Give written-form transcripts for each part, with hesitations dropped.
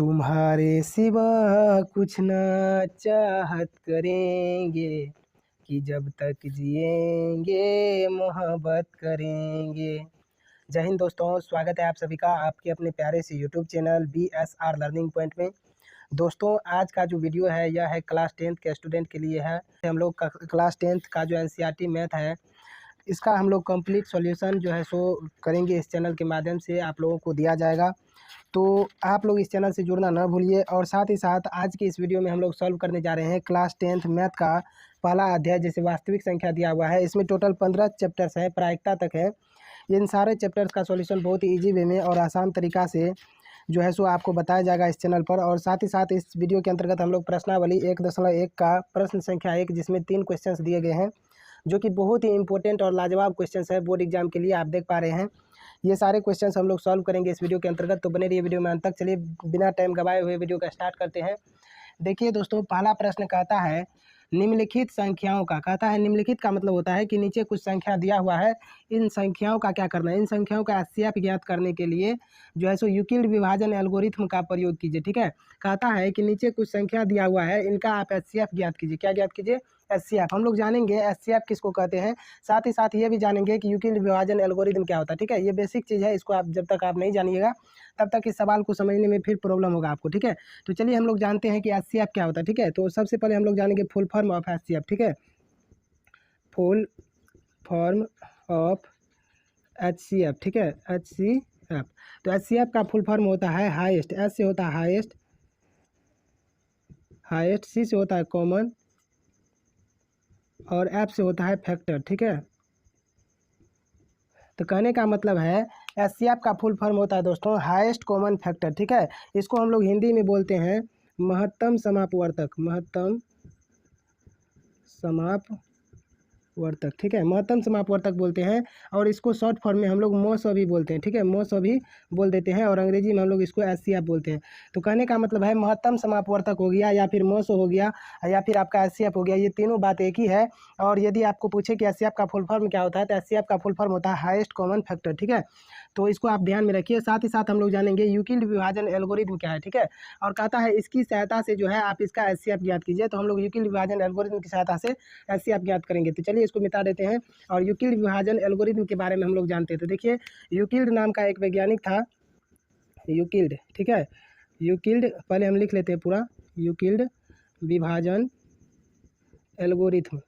तुम्हारे सिवा कुछ ना चाहत करेंगे कि जब तक जिएंगे मोहब्बत करेंगे। जय हिंद दोस्तों, स्वागत है आप सभी का आपके अपने प्यारे से YouTube channel BSR learning point में। दोस्तों, आज का जो वीडियो है यह है क्लास 10th के स्टूडेंट के लिए है। हम लोग का क्लास 10th का जो NCERT मैथ है, इसका हम लोग कंप्लीट सॉल्यूशन जो है सो करेंगे। इस चैनल के माध्यम से आप लोगों को दिया जाएगा, तो आप लोग इस चैनल से जुड़ना ना भूलिए। और साथ ही साथ आज की इस वीडियो में हम लोग सॉल्व करने जा रहे हैं क्लास 10th मैथ का पहला अध्याय, जैसे वास्तविक संख्या दिया हुआ है। इसमें टोटल 15 चैप्टर्स हैं, प्रायिकता तक है। इन सारे चैप्टर्स का सॉल्यूशन बहुत ही ईजी वे में और आसान तरीका से जो है सो आपको बताया जाएगा इस चैनल पर। और साथ ही साथ इस वीडियो के अंतर्गत हम लोग प्रश्नावली 1.1 का प्रश्न संख्या 1, जिसमें 3 क्वेश्चंस दिए गए हैं, जो कि बहुत ही इंपॉर्टेंट और लाजवाब क्वेश्चंस है बोर्ड एग्जाम के लिए। आप देख पा रहे हैं, ये सारे क्वेश्चंस हम लोग सॉल्व करेंगे इस वीडियो के अंतर्गत, तो बने रहिए वीडियो में अंत तक। चलिए बिना टाइम गवाए हुए वीडियो का स्टार्ट करते हैं। देखिए दोस्तों, पहला प्रश्न कहता है निम्नलिखित संख्याओं का, कहता है निम्नलिखित का मतलब होता है कि नीचे कुछ संख्या दिया हुआ है, इन संख्याओं का क्या करना है। इन संख्याओं का HCF ज्ञात करने के लिए जो है सो यूक्लिड विभाजन एल्गोरिथम का प्रयोग कीजिए। ठीक है, कहता है कि नीचे कुछ संख्या दिया हुआ है, इनका आप HCF ज्ञात कीजिए। क्या ज्ञात कीजिए? HCF। हम लोग जानेंगे HCF किसको कहते हैं, साथ ही साथ ये भी जानेंगे कि यूक्लिड विभाजन एल्गोरिथम क्या होता है। ठीक है, ये बेसिक चीज़ है, इसको आप जब तक आप नहीं जानिएगा तब तक इस सवाल को समझने में फिर प्रॉब्लम होगा आपको। ठीक है, तो चलिए हम लोग जानते हैं कि HCF क्या होता है। ठीक है, तो सबसे पहले हम लोग जानेंगे फुल फॉर्म ऑफ HCF। ठीक है, फुल फॉर्म ऑफ HCF। ठीक है, HCF। तो HCF का फुल फॉर्म होता है हाईएस्ट, S से होता है हाईएस्ट, हाईएस्ट, C से होता है कॉमन, और F से होता है फैक्टर। ठीक है, तो कहने का मतलब है HCF का फुल फॉर्म होता है दोस्तों हाईएस्ट कॉमन फैक्टर। ठीक है, इसको हम लोग हिंदी में बोलते हैं महत्तम समापवर्तक, महत्तम समापवर्तक। ठीक है, महत्तम समापवर्तक बोलते हैं, और इसको शॉर्ट फॉर्म में हम लोग MOSO भी बोलते हैं। ठीक है, MOSO भी बोल देते हैं, और अंग्रेजी में हम लोग इसको HCF बोलते हैं। तो कहने का मतलब है महत्तम समापवर्तक हो गया, या फिर MOSO हो गया, या फिर आपका HCF हो गया, ये तीनों बात एक ही है। और यदि आपको पूछे कि HCF का फुल फॉर्म क्या होता है, तो HCF का फुल फॉर्म होता है हाईएस्ट कॉमन फैक्टर। ठीक है, तो इसको आप ध्यान में रखिए। साथ ही साथ हम लोग जानेंगे यूक्लिड विभाजन एल्गोरिथम क्या है। ठीक है, और कहता है इसकी सहायता से जो है आप इसका HCF ज्ञात कीजिए। तो हम लोग यूक्लिड विभाजन एल्गोरिथम की सहायता से HCF ज्ञात करेंगे। तो चलिए इसको मिटा देते हैं और यूक्लिड विभाजन एल्गोरिथम के बारे में हम लोग जानते हैं। तो देखिए, यूक्लिड नाम का एक वैज्ञानिक था, यूक्लिड। ठीक है, यूक्लिड, पहले हम लिख लेते हैं पूरा, यूक्लिड विभाजन एल्गोरिथम,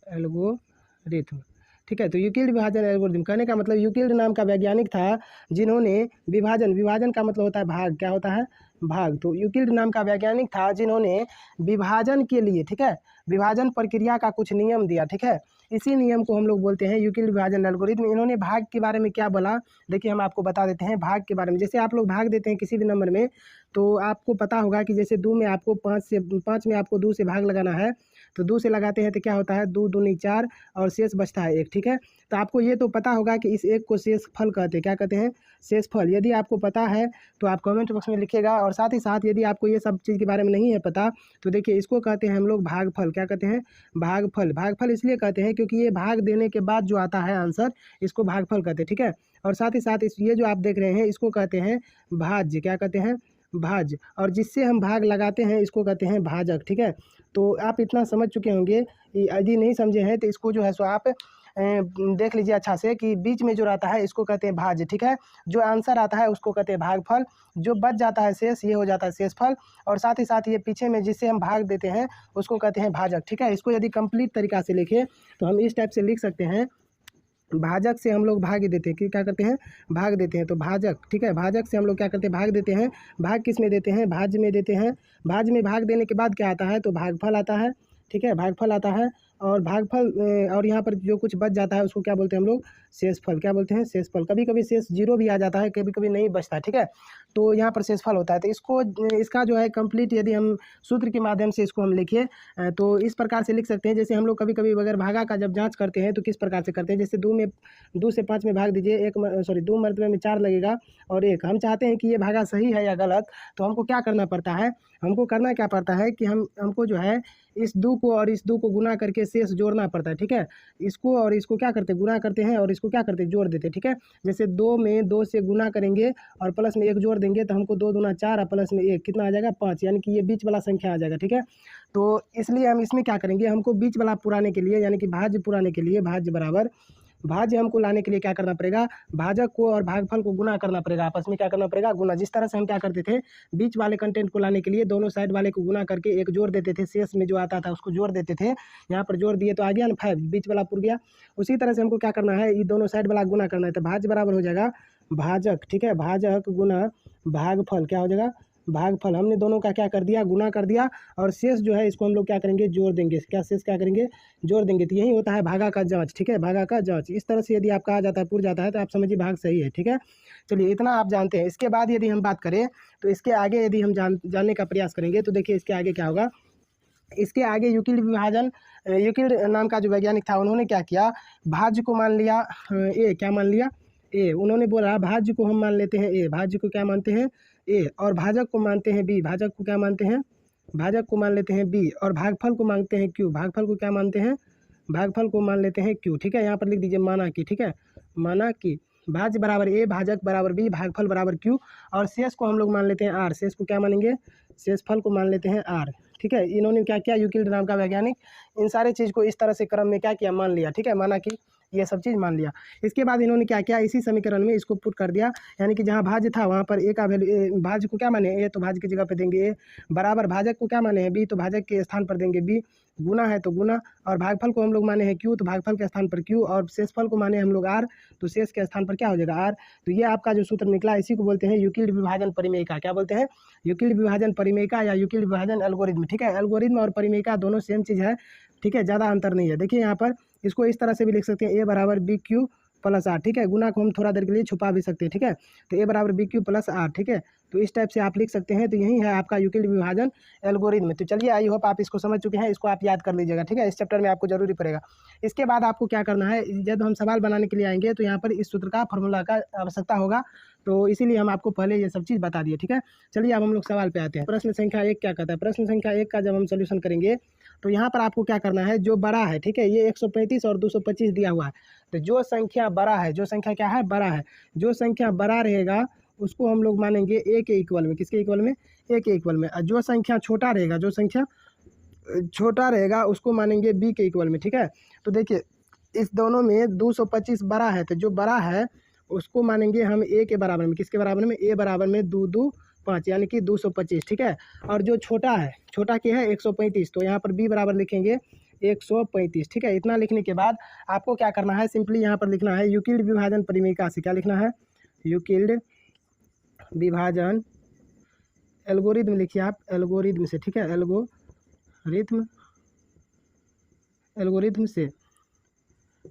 एल्गोरिथम। ठीक है, तो यूक्लिड विभाजन एल्गोरिथम कहने का मतलब यूक्लिड नाम का वैज्ञानिक था जिन्होंने विभाजन, विभाजन का मतलब होता है भाग, क्या होता है? भाग। तो यूक्लिड नाम का वैज्ञानिक था जिन्होंने विभाजन के लिए, ठीक है, विभाजन प्रक्रिया का कुछ नियम दिया। ठीक है, इसी नियम को हम लोग बोलते हैं यूक्लिड विभाजन एल्गोरिथम। इन्होंने भाग के बारे में क्या बोला, देखिए हम आपको बता देते हैं भाग के बारे में। जैसे आप लोग भाग देते हैं किसी भी नंबर में, तो आपको पता होगा कि जैसे 2 में आपको 5 में आपको 2 से भाग लगाना है, तो 2 से लगाते हैं तो क्या होता है, 2 दूनी 4 और शेष बचता है 1। ठीक है, तो आपको ये तो पता होगा कि इस एक को शेष फल कहते हैं। क्या कहते हैं? शेष फल। यदि आपको पता है तो आप कमेंट बॉक्स में लिखिएगा। और साथ ही साथ यदि आपको ये सब चीज़ के बारे में नहीं है पता, तो देखिए इसको कहते हैं हम लोग भागफल। क्या कहते हैं? भागफल। भागफल इसलिए कहते हैं क्योंकि ये भाग देने के बाद जो आता है आंसर, इसको भागफल कहते हैं। ठीक है, और साथ ही साथ ये जो आप देख रहे हैं इसको कहते हैं भाज्य। क्या कहते हैं? भाज्य। और जिससे हम भाग लगाते हैं इसको कहते हैं भाजक। ठीक है, तो आप इतना समझ चुके होंगे। यदि नहीं समझे हैं तो इसको जो है सो आप देख लीजिए अच्छा से कि बीच में जो रहता है इसको कहते हैं भाज्य। ठीक है, जो आंसर आता है उसको कहते हैं भागफल, जो बच जाता है शेष, ये हो जाता है शेषफल। और साथ ही साथ ये पीछे में जिससे हम भाग देते हैं उसको कहते हैं भाजक। ठीक है, इसको यदि कंप्लीट तरीका से लिखें तो हम इस टाइप से लिख सकते हैं, भाजक से हम लोग भाग देते हैं कि क्या करते हैं, भाग देते हैं, तो भाजक। ठीक है, भाजक से हम लोग क्या करते हैं, भाग देते हैं। भाग किस में देते हैं? भाज्य में देते हैं। भाज्य में भाग देने के बाद क्या आता है, तो भागफल आता है। ठीक है, भागफल आता है। और भागफल और यहाँ पर जो कुछ बच जाता है उसको क्या बोलते हैं हम लोग? शेषफल। क्या बोलते हैं? शेषफल। कभी कभी शेष 0 भी आ जाता है, कभी कभी नहीं बचता। ठीक है, तो यहाँ पर शेषफल होता है। तो इसको, इसका जो है कंप्लीट यदि हम सूत्र के माध्यम से इसको हम लिखिए तो इस प्रकार से लिख सकते हैं। जैसे हम लोग कभी कभी अगर भागा का जब जांच करते हैं तो किस प्रकार से करते हैं, जैसे 2 से 5 में भाग दीजिए, 2 मरतबे में 4 लगेगा और 1। हम चाहते हैं कि ये भागा सही है या गलत, तो हमको क्या करना पड़ता है, हमको करना क्या पड़ता है कि हमको जो है इस 2 को और इस 2 को गुना करके शेष जोड़ना पड़ता है, ठीक है। इसको और इसको क्या करते हैं, गुना करते हैं, और इसको क्या करते हैं, जोड़ देते हैं, ठीक है। जैसे 2 में 2 से गुना करेंगे और प्लस में 1 जोड़ देंगे तो हमको 2 दूना 4 और प्लस में 1 कितना आ जाएगा, 5, यानी कि ये बीच वाला संख्या आ जाएगा, ठीक है। तो इसलिए हम इसमें क्या करेंगे, हमको बीच वाला पुराने के लिए यानी कि भाज्य पुराने के लिए भाज्य बराबर भाज्य हमको लाने के लिए क्या करना पड़ेगा, भाजक को और भागफल को गुना करना पड़ेगा, आपस में क्या करना पड़ेगा, गुना। जिस तरह से हम क्या करते थे, बीच वाले कंटेंट को लाने के लिए दोनों साइड वाले को गुना करके एक जोड़ देते थे, शेष में जो आता था उसको जोड़ देते थे। यहाँ पर जोड़ दिए तो आ गया ना 5, बीच वाला पुर गया। उसी तरह से हमको क्या करना है, ये दोनों साइड वाला गुना करना है, तो भाज्य बराबर हो जाएगा भाजक, ठीक है। भाजक गुना भागफल क्या हो जाएगा, भागफल। हमने दोनों का क्या कर दिया, गुना कर दिया, और शेष जो है इसको हम लोग क्या करेंगे, जोड़ देंगे। क्या शेष क्या करेंगे, जोड़ देंगे। तो यही होता है भागा का जांच, ठीक है, भागा का जांच। इस तरह से यदि आपका आ जाता है, पुर जाता है, तो आप समझिए भाग सही है, ठीक है। चलिए इतना आप जानते हैं। इसके बाद यदि हम बात करें तो इसके आगे यदि हम जानने का प्रयास करेंगे तो देखिए इसके आगे क्या होगा। इसके आगे यूक्लिड विभाजन, यूक्लिड नाम का जो वैज्ञानिक था, उन्होंने क्या किया, भाज्य को मान लिया ए, क्या मान लिया, ए। उन्होंने बोला भाज्य को हम मान लेते हैं ए, भाज्य को क्या मानते हैं, ए, और भाजक को मानते हैं बी, भाजक को क्या मानते हैं, भाजक को मान लेते हैं बी, और भागफल को मानते हैं क्यू, भागफल को क्या मानते हैं, भागफल को मान लेते हैं क्यू, ठीक है। यहाँ पर लिख दीजिए माना कि, ठीक है, माना कि भाज्य बराबर ए, भाजक बराबर बी, भागफल बराबर क्यू, और शेष को हम लोग मान लेते हैं आर। शेष को क्या मानेंगे, शेषफल को मान लेते हैं आर, ठीक है। इन्होंने क्या किया, यूक्लिड नाम का वैज्ञानिक इन सारे चीज़ को इस तरह से क्रम में क्या किया, मान लिया, ठीक है, माना कि ये सब चीज़ मान लिया। इसके बाद इन्होंने क्या किया, इसी समीकरण में इसको पुट कर दिया, यानी कि जहाँ भाज्य था वहाँ पर ए का वैल्यू, भाज्य को क्या माने ए, तो भाज्य की जगह पे देंगे ए, बराबर भाजक को क्या माने हैं बी, तो भाजक के स्थान पर देंगे बी, गुना है तो गुना, और भागफल को हम लोग माने हैं क्यू, तो भागफल के स्थान पर क्यू, और शेषफल को माने हम लोग आर, तो शेष के स्थान पर क्या हो जाएगा आर। तो ये आपका जो सूत्र निकला, इसी को बोलते हैं यूक्लिड विभाजन परिमेयिका। क्या बोलते हैं, यूक्लिड विभाजन परिमेयिका या यूक्लिड विभाजन एल्गोरिथम, ठीक है। एल्गोरिथम और परिमेयिका दोनों सेम चीज़ है, ठीक है, ज़्यादा अंतर नहीं है। देखिए यहाँ पर इसको इस तरह से भी लिख सकते हैं, ए बराबर बी क्यू प्लस आर, ठीक है। गुना को हम थोड़ा देर के लिए छुपा भी सकते हैं, ठीक है। तो ए बराबर बी क्यू प्लस आर, ठीक है। तो इस टाइप से आप लिख सकते हैं। तो यही है आपका यूक्लिड विभाजन एल्गोरिथम। तो चलिए, आई होप आप इसको समझ चुके हैं, इसको आप याद कर लीजिएगा, ठीक है। इस चैप्टर में आपको जरूरी पड़ेगा। इसके बाद आपको क्या करना है, जब हम सवाल बनाने के लिए आएंगे तो यहाँ पर इस सूत्र का फॉर्मूला का आवश्यकता होगा, तो इसीलिए हम आपको पहले ये सब चीज़ बता दिए, ठीक है। चलिए अब हम लोग सवाल पे आते हैं। प्रश्न संख्या 1 क्या कहता है, प्रश्न संख्या 1 का जब हम सोल्यूशन करेंगे तो यहाँ पर आपको क्या करना है, जो बड़ा है, ठीक है, ये 135 और 225 दिया हुआ है। तो जो संख्या बड़ा है, जो संख्या क्या है, बड़ा है, जो संख्या बड़ा रहेगा उसको हम लोग मानेंगे ए के इक्वल में। किसके इक्वल में, ए के इक्वल में। और जो संख्या छोटा रहेगा, जो संख्या छोटा रहेगा उसको मानेंगे बी के इक्वल में, ठीक है। तो देखिए इस दोनों में 225 बड़ा है, तो जो बड़ा है उसको मानेंगे हम ए के बराबर में। किसके बराबर में, ए बराबर में 2 2 5 यानी कि 225, ठीक है। और जो छोटा है, छोटा क्या है 135, तो यहाँ पर बी बराबर लिखेंगे 135, ठीक है। इतना लिखने के बाद आपको क्या करना है, सिंपली यहाँ पर लिखना है यूक्लिड विभाजन परिमेयिका से। क्या लिखना है, यूक्लिड विभाजन एल्गोरिथम लिखिए आप, एल्गोरिथम से, ठीक है, एल्गोरिथम से,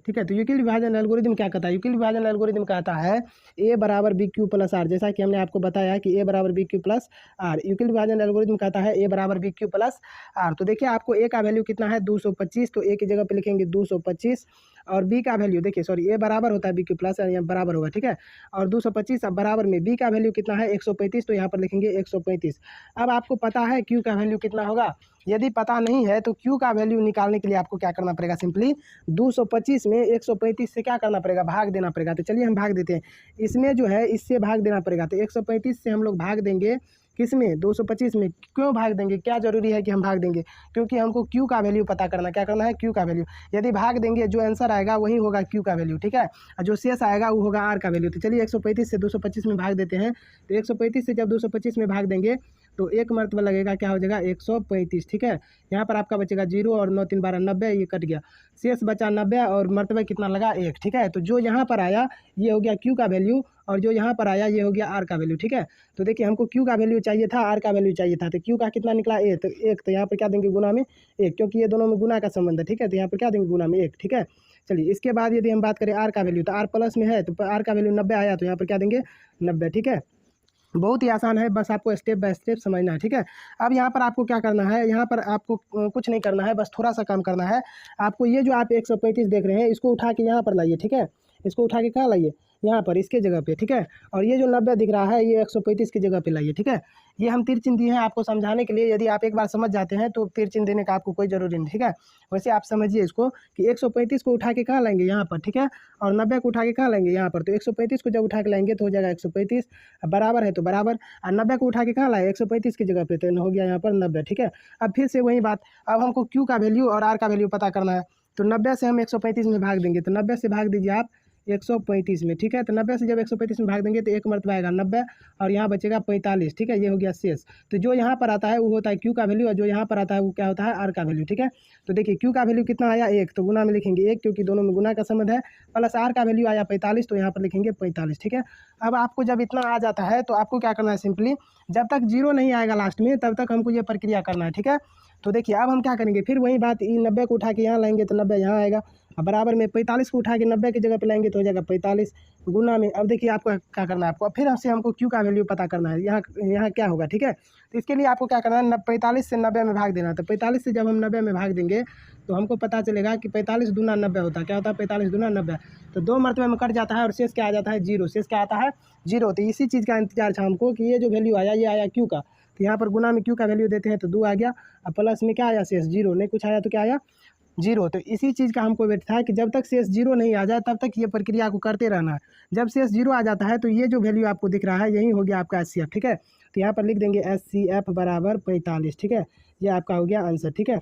ठीक है। तो यूक्लिड विभाजन एल्गोरिथम क्या कहता है, यूक्लिड विभाजन एल्गोरिथम कहता है ए बराबर बी क्यू प्लस आर। जैसा कि हमने आपको बताया कि ए बराबर b q plus r, Euclid विभाजन एल्गोरिथम कहता है ए बराबर बी क्यू प्लस आर। तो देखिए आपको ए का वैल्यू कितना है 225, तो ए की जगह पे लिखेंगे 225, और बी का वैल्यू देखिए, सॉरी, ए बराबर होता है बी क्यू प्लस, यहाँ बराबर होगा, ठीक है। और 225 अब बराबर में बी का वैल्यू कितना है 135, तो यहाँ पर लिखेंगे 135। अब आपको पता है क्यू का वैल्यू कितना होगा, यदि पता नहीं है तो क्यू का वैल्यू निकालने के लिए आपको क्या करना पड़ेगा, सिंपली 225 में 135 से क्या करना पड़ेगा, भाग देना पड़ेगा। तो चलिए हम भाग देते हैं, इसमें जो है इससे भाग देना पड़ेगा। तो 135 से हम लोग भाग देंगे किसमें, 225 में। क्यों भाग देंगे, क्या जरूरी है कि हम भाग देंगे, क्योंकि हमको क्यू का वैल्यू पता करना। क्या करना है, क्यू का वैल्यू। यदि भाग देंगे जो आंसर आएगा वही होगा क्यू का वैल्यू, ठीक है, और जो शेष आएगा वो होगा आर का वैल्यू। तो चलिए 135 से 225 में भाग देते हैं। तो 135 से जब 225 में भाग देंगे तो एक मरतबा लगेगा, क्या हो जाएगा 135, ठीक है। यहाँ पर आपका बचेगा 0 और 9 3 12 90, ये कट गया, शेष बचा 90 और मरतबा कितना लगा 1, ठीक है। तो जो यहाँ पर आया ये हो गया क्यू का वैल्यू, और जो यहाँ पर आया ये हो गया आर का वैल्यू, ठीक है। तो देखिए हमको क्यू का वैल्यू चाहिए था, आर का वैल्यू चाहिए था। तो क्यू का कितना निकला 1, तो 1, तो यहाँ पर क्या देंगे गुना में 1, क्योंकि ये दोनों में गुना का संबंध है, ठीक है। तो यहाँ पर क्या देंगे गुना में 1, ठीक है। चलिए इसके बाद यदि हम बात करें आर का वैल्यू, तो आर प्लस में है तो आर का वैल्यू 90 आया, तो यहाँ पर क्या देंगे 90, ठीक है। बहुत ही आसान है, बस आपको स्टेप बाय स्टेप समझना है, ठीक है। अब यहाँ पर आपको क्या करना है, यहाँ पर आपको कुछ नहीं करना है, बस थोड़ा सा काम करना है आपको। ये जो आप 135 देख रहे हैं इसको उठा के यहाँ पर लाइए, ठीक है, इसको उठा के कहाँ लाइए, यहाँ पर इसके जगह पे, ठीक है। और ये जो 90 दिख रहा है ये 135 की जगह पे लाइए, ठीक है। ये हम तीर चिन्ह दिए हैं आपको समझाने के लिए, यदि आप एक बार समझ जाते हैं तो तीर चिन्ह देने का आपको कोई ज़रूरी नहीं, ठीक है। वैसे आप समझिए इसको कि 135 को उठा के कहाँ लाएंगे, यहाँ पर, ठीक है। और 90 को उठा के कहाँ लाएंगे, यहाँ पर। तो 135 को जब उठा के लाएंगे तो हो जाएगा 135, बराबर है तो बराबर। और 90 को उठा के कहाँ लाए, 135 की जगह पे, तो हो गया यहाँ पर 90, ठीक है। अब फिर से वही बात, अब हमको Q का वैल्यू और R का वैल्यू पता करना है। तो 90 से हम 135 में भाग देंगे, तो 90 से भाग दीजिए आप 135 में, ठीक है। तो 90 से जब 135 में भाग देंगे तो एक मरतबा आएगा 90 और यहाँ बचेगा 45, ठीक है। ये हो गया शेष। तो जो यहाँ पर आता है वो होता है Q का वैल्यू और जो यहाँ पर आता है वो क्या होता है, R का वैल्यू, ठीक है। तो देखिए Q का वैल्यू कितना आया 1, तो गुना में लिखेंगे 1 क्योंकि दोनों में गुना का संबंध है, प्लस R का वैल्यू आया 45 तो यहाँ पर लिखेंगे 45, ठीक है। अब आपको जब इतना आ जाता है तो आपको क्या करना है, सिंपली जब तक 0 नहीं आएगा लास्ट में तब तक हमको ये प्रक्रिया करना है, ठीक है। तो देखिए अब हम क्या करेंगे, फिर वही बात, 90 को उठा के यहाँ लाएंगे तो 90 यहाँ आएगा, अब बराबर में 45 को उठा के 90 की जगह पे लाएंगे तो हो जाएगा 45 गुना में। अब देखिए आपको क्या करना है, आपको फिर हमसे हमको Q का वैल्यू पता करना है, यहाँ यहाँ क्या होगा, ठीक है। तो इसके लिए आपको क्या करना है, 45 से 90 में भाग देना। तो 45 से जब हम 90 में भाग देंगे तो हमको पता चलेगा कि 45 दूना 90 होता है, क्या होता है 45 दूना 90, तो 2 मरतबे में कट जाता है और शेष क्या आ जाता है 0, शेष क्या आता है 0। तो इसी चीज़ का इंतजार था हमको कि ये जो वैल्यू आया ये आया Q का, तो यहाँ पर गुना में Q का वैल्यू देते हैं तो 2 आ गया, अब प्लस में क्या आया शेष 0, नहीं कुछ आया तो क्या आया 0। तो इसी चीज़ का हमको वेट था कि जब तक शेष 0 नहीं आ जाए तब तक ये प्रक्रिया को करते रहना है। जब शेष 0 आ जाता है तो ये जो वैल्यू आपको दिख रहा है यही हो गया आपका SCF, ठीक है। तो यहाँ पर लिख देंगे SCF बराबर 45, ठीक है। ये आपका हो गया आंसर, ठीक है।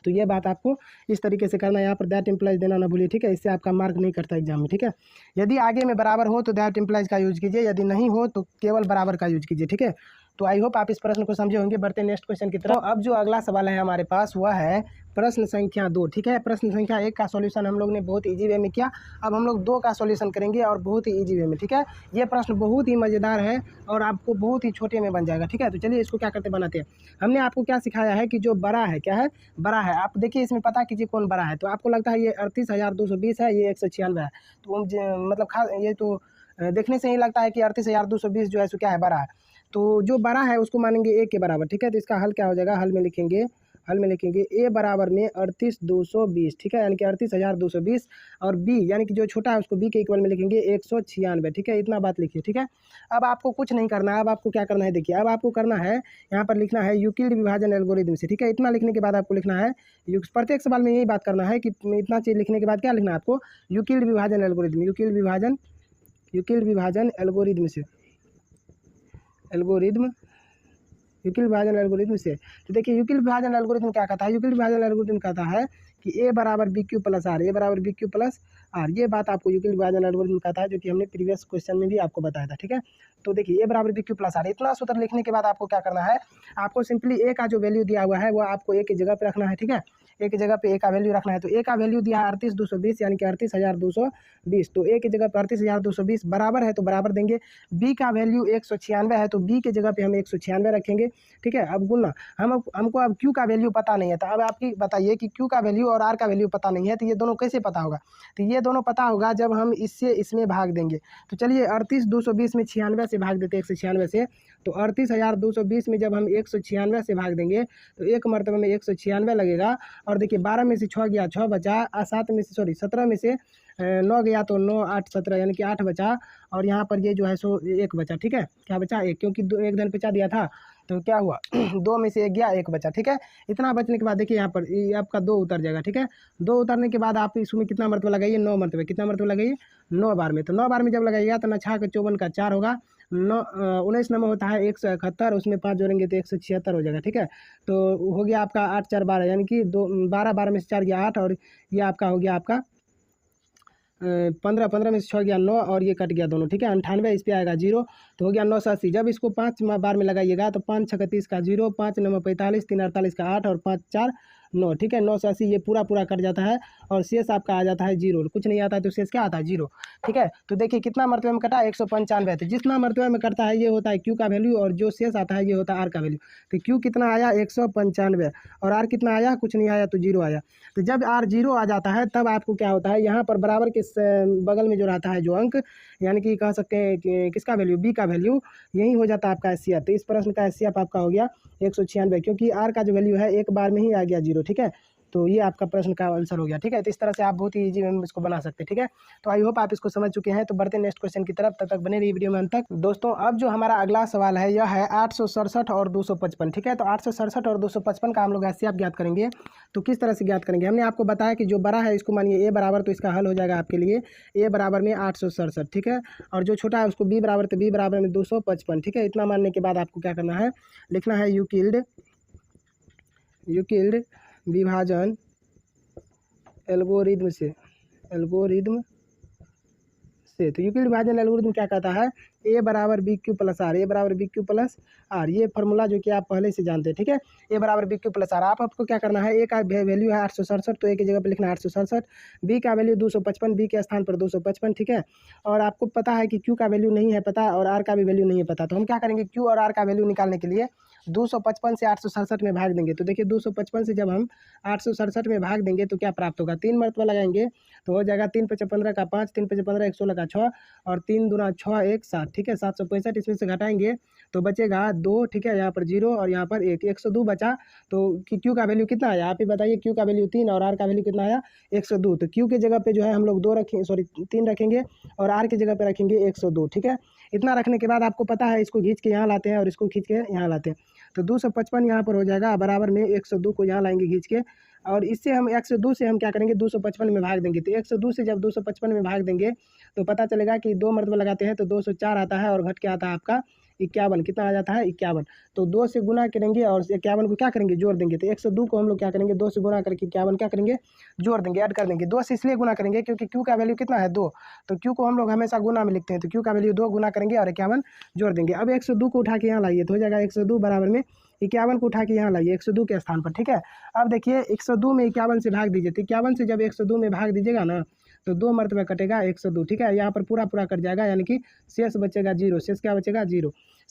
तो ये बात आपको इस तरीके से करना है, यहाँ पर दैट इम्प्लाइज देना ना भूलिए, ठीक है। इससे आपका मार्क नहीं करता एग्जाम में, ठीक है। यदि आगे में बराबर हो तो दैट इम्प्लाइज का यूज कीजिए, यदि नहीं हो तो केवल बराबर का यूज कीजिए, ठीक है। तो आई होप आप इस प्रश्न को समझे होंगे। बढ़ते नेक्स्ट क्वेश्चन की तरफ। तो अब जो अगला सवाल है हमारे पास वह है प्रश्न संख्या 2, ठीक है। प्रश्न संख्या 1 का सॉल्यूशन हम लोग ने बहुत इजी वे में किया, अब हम लोग 2 का सॉल्यूशन करेंगे और बहुत ही इजी वे में, ठीक है। ये प्रश्न बहुत ही मज़ेदार है और आपको बहुत ही छोटे में बन जाएगा, ठीक है। तो चलिए इसको क्या करते बनाते हैं। हमने आपको क्या सिखाया है कि जो बड़ा है, क्या है बड़ा है, आप देखिए इसमें पता कीजिए कौन बड़ा है। तो आपको लगता है ये 38,220 है, ये 196 है, तो मतलब ये तो देखने से ही लगता है कि 38,220 जो है सो क्या है बड़ा है। तो जो बड़ा है उसको मानेंगे ए के बराबर, ठीक है। तो इसका हल क्या हो जाएगा, हल में लिखेंगे ए बराबर में 38,220, ठीक है, यानी कि 38,220, और बी यानी कि जो छोटा है उसको बी के इक्वल में लिखेंगे 196, ठीक है। इतना बात लिखिए, ठीक है। अब आपको कुछ नहीं करना है, अब आपको क्या करना है, देखिए अब आपको करना है यहाँ पर लिखना है यूक्लिड विभाजन एल्गोरिथम से, ठीक है। इतना लिखने के बाद आपको लिखना है, प्रत्येक सवाल में यही बात करना है कि इतना चीज़ लिखने के बाद क्या लिखना है आपको, यूक्लिड विभाजन एल्गोरिथम, यूक्लिड विभाजन एल्गोरिथम से, यूक्लिड विभाजन एल्गोरिथम से। तो देखिए यूक्लिड विभाजन एल्गोरिथम क्या कहता है, यूक्लिड विभाजन एल्गोरिथम कहता है कि ए बराबर बी क्यू प्लस आर, ए बराबर बी क्यू प्लस आर। ये बात आपको यूक्लिड विभाजन एल्गोरिथम कहता है, जो कि हमने प्रीवियस क्वेश्चन में भी आपको बताया था, ठीक है। तो देखिए ए बराबर बी क्यू प्लस आर, इतना सूत्र लिखने के बाद आपको क्या करना है, आपको सिंपली ए का जो वैल्यू दिया हुआ है वो आपको ए की जगह पे रखना है, ठीक है। ए की जगह पे ए का वैल्यू रखना है। तो ए का वैल्यू दिया है 38,220 यानी कि 38,220, तो ए की जगह पर 38,220 बराबर है तो बराबर देंगे। बी का वैल्यू 196 है तो बी की जगह पे हम 196 रखेंगे, ठीक है। अब गुना हमको अब क्यू का वैल्यू पता नहीं है, तो अब आपकी बताइए कि क्यू का वैल्यू और आर का वैल्यू पता नहीं है, तो ये दोनों कैसे पता होगा। तो ये दोनों पता होगा जब हम इससे इसमें भाग देंगे। तो चलिए 38,220 में 96 से भाग देते हैं, 196 से। तो 38,220 में जब हम 196 से भाग देंगे तो एक मरतबे में 196 लगेगा। और देखिए 12 में से 6 गया, 6 बचा, 17 में से 9 गया तो 9 8 17 यानी कि 8 बचा, और यहाँ पर ये जो है सो 1 बचा, ठीक है। क्या बचा 1, क्योंकि 1 धन बचा दिया था तो क्या हुआ 2 में से 1 गया, 1 बचा, ठीक है। इतना बचने के बाद देखिए यहाँ पर ये आपका 2 उतर जाएगा, ठीक है। 2 उतरने के बाद आप इसमें कितना मरतबा लगाइए, 9 मरतबे, कितना मरतबा लगाइए 9 बार में। तो 9 बार में जब लगाइएगा तो 9 6 का 54 का 4 होगा, 19 नंबर होता है 171, उसमें 5 जोड़ेंगे तो 176 हो जाएगा, ठीक है। तो हो गया आपका 8 4 12 यानी कि 12 में से 4 गया 8, और ये आपका हो गया आपका 15 में से 6 गया 9, और ये कट गया दोनों, ठीक है। 98 इस पे आएगा 0, तो हो गया 980। जब इसको 5 बार में लगाइएगा तो 5 6 30 का 0, 5 9 45, 3 48 का 8, और 5 4 9, ठीक है। 980 ये पूरा कट जाता है और शेष आपका आ जाता है 0, कुछ नहीं आता है तो शेष क्या आता है 0, ठीक है। तो देखिए कितना मरतबे में कटा 195, तो जितना मरतबे में कटता है ये होता है क्यू का वैल्यू, और जो शेष आता है ये होता है आर का वैल्यू। तो क्यू कितना आया 195, और आर कितना आया, कुछ नहीं आया तो 0 आया। तो जब आर 0 आ जाता है तब आपको क्या होता है, यहाँ पर बराबर के बगल में जो रहता है जो अंक, यानी कि कह सकते हैं कि किसका वैल्यू, बी का वैल्यू, यही हो जाता है आपका SCF। तो इस प्रश्न का SCF आपका हो गया 196, क्योंकि आर का जो वैल्यू है एक बार में ही आ गया 0, ठीक है। तो ये आपका प्रश्न का आंसर हो गया। ठीक है, तो इस तरह से आप बहुत ही ईजी में इसको बना सकते हैं। ठीक है, तो आई होप आप इसको समझ चुके हैं। तो बढ़ते नेक्स्ट क्वेश्चन की तरफ, तब तक बने रहिए वीडियो में अंत तक। दोस्तों अब जो हमारा अगला सवाल है यह है 867 और 255। ठीक है, तो 867 और 255 का हम लोग HCF ज्ञात करेंगे। तो किस तरह से ज्ञात करेंगे, हमने आपको बताया कि जो बड़ा है इसको मानिए a बराबर, तो इसका हल हो जाएगा आपके लिए a बराबर में 867। ठीक है, और जो छोटा है उसको b बराबर, तो b बराबर में 255। ठीक है, इतना मानने के बाद आपको क्या करना है, लिखना है यूक्लिड विभाजन एल्गोरिदम से। तो यूक्लिड विभाजन एल्गोरिथम क्या कहता है, a बराबर बी क्यू प्लस आर, ए बराबर बी क्यू प्लस आर, ये फार्मूला जो कि आप पहले से जानते हैं। ठीक है, a बराबर बी क्यू प्लस आर। आपको क्या करना है, a का वैल्यू है 867, तो a की जगह पे लिखना है 867, b का वैल्यू 255, b के स्थान पर 255। ठीक है, और आपको पता है कि q का वैल्यू नहीं है पता और r का भी वैल्यू नहीं है पता, तो हम क्या करेंगे, q और r का वैल्यू निकालने के लिए 255 से 867 में भाग देंगे। तो देखिए 255 से जब हम 867 में भाग देंगे तो क्या प्राप्त होगा, 3 मरतबा लगाएंगे तो हो जाएगा 3 × 15 का 5, 3 × 15 116 का 6 और 3 दूना 6 1 7। ठीक है, 765 इसमें से घटाएंगे तो बचेगा 2। ठीक है, यहाँ पर 0 और यहाँ पर 1, 102 बचा। तो क्यू का वैल्यू कितना आया, आप ही बताइए, क्यू का वैल्यू 3 और आर का वैल्यू कितना आया 102। तो क्यू के जगह पे जो है हम लोग 2 रखेंगे, सॉरी 3 रखेंगे और आर की जगह पे रखेंगे 102। ठीक है, इतना रखने के बाद आपको पता है इसको खींच के यहाँ लाते हैं और इसको खींच के यहाँ लाते हैं, तो 255 यहाँ पर हो जाएगा बराबर में 102 को यहाँ लाएंगे खींच के, और इससे हम 102 से हम क्या करेंगे 255 में भाग देंगे। तो 102 से जब 255 में भाग देंगे तो पता चलेगा कि 2 मरतबा लगाते हैं तो 204 आता है और घट के आता है आपका 51। कितना आ जाता है 51। तो 2 से गुना करेंगे और 51 को क्या करेंगे जोड़ देंगे। तो 102 को हम लोग क्या करेंगे 2 से गुना करके 51 क्या करेंगे जोड़ देंगे, ऐड कर देंगे। 2 से इसलिए गुना करेंगे क्योंकि क्यू का वैल्यू कितना है 2, तो क्यू को हम लोग हमेशा गुना में लिखते हैं, तो क्यू का वैल्यू 2 गुना करेंगे और 51 जोड़ देंगे। अब 102 को उठा के यहाँ लाइए तो हो जाएगा 102 बराबर में 51 को उठा के यहाँ लाइए 102 के स्थान पर। ठीक है, अब देखिए 102 में 51 से भाग दीजिए, तो 51 से जब 102 में भाग दीजिएगा ना तो 2 मरतबा कटेगा 102। ठीक है, यहाँ पर पूरा पूरा कट जाएगा, यानी कि शेष बचेगा 0। शेष क्या बचेगा 0,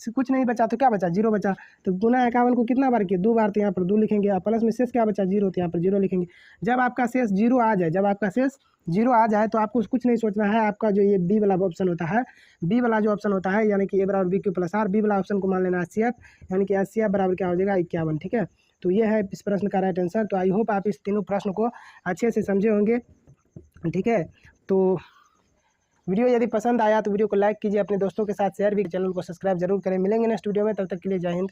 कुछ नहीं बचा तो क्या बचा 0 बचा। तो गुना 51 को कितना बार किए 2 बार, तो यहाँ पर 2 लिखेंगे और प्लस में शेष क्या बचा 0, तो यहाँ पर 0 लिखेंगे। जब आपका शेष 0 आ जाए, तो आपको कुछ नहीं सोचना है, आपका जो ये बी वाला ऑप्शन होता है, बी वाला जो ऑप्शन होता है यानी कि a बराबर b q plus r, b वाला ऑप्शन को मान लेना HCF, यानी कि HCF बराबर क्या हो जाएगा 51। ठीक है, तो ये है इस प्रश्न का राइट आंसर। तो आई होप आप इस तीनों प्रश्न को अच्छे से समझे होंगे। ठीक है, तो वीडियो यदि पसंद आया तो वीडियो को लाइक कीजिए, अपने दोस्तों के साथ शेयर भी, चैनल को सब्सक्राइब जरूर करें। मिलेंगे नेक्स्ट वीडियो में, तब तक के लिए जय हिंद।